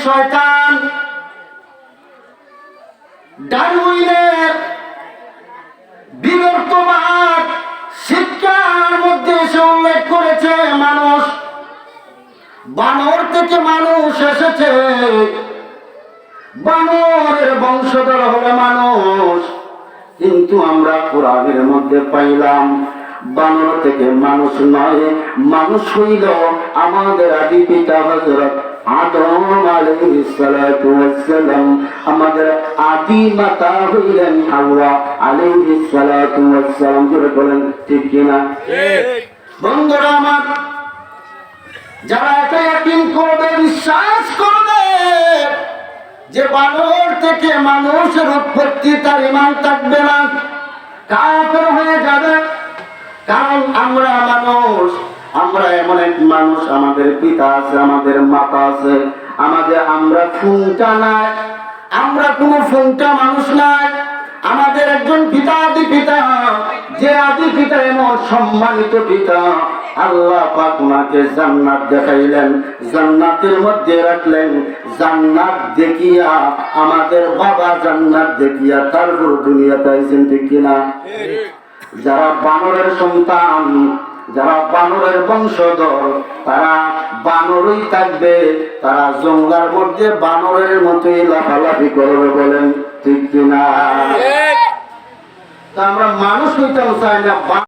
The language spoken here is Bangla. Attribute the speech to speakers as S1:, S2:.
S1: শয়তান ডারউইনের বিবর্তবাদ শিক্ষার মধ্যে সে উল্লেখ করেছে মানুষ বানর থেকে মানুষ এসেছে, বানরের বংশধর হলো মানুষ। কিন্তু আমরা কোরআনের মধ্যে পাইলাম বানর থেকে মানুষ নয়, মানুষ হইল আমাদের আদি পিতা হযরত আদম আলাইহিস সালাতু ওয়াস সালাম, আমাদের আদি মাতা হইলেন হাওয়া আলাইহিস সালাতু ওয়াস সালাম। জোরে বলেন ঠিক কিনা? ঠিক। বন্ধুরা আমার, যারা এটা ইয়াকিন করবে, বিশ্বাস করবে যে বানর থেকে মানুষের উৎপত্তি, তার ঈমান থাকবে না, কাফের হয়ে যাবে। কারণ আমরা মানুষ, আমরা এমন এক মানুষ, আমাদের পিতা আছে, আমাদের মাতা আছে, আমরা ফুংটা নাই, আমরা কোনো ফুংটা মানুষ নাই। আমাদের একজন পিতা, আদি পিতা, যে আদি পিতা এমন সম্মানিত পিতা, আল্লাহ পাক ওনাকে জান্নাত দেখাইলেন, জান্নাতের মধ্যে রাখলেন। জান্নাত দেখিয়া আমাদের বাবা জান্নাত দেখিয়া তারপর দুনিয়াতে আইছেন, ঠিক কিনা? যারা বানরের সন্তান, যারা বানরের বংশধর, তারা বানরই থাকবে, তারা জঙ্গলার মধ্যে বানরের মতোই লাফালাফি করবে। বলেন ঠিক কিনা? তা আমরা মানুষ হইতে চাই না।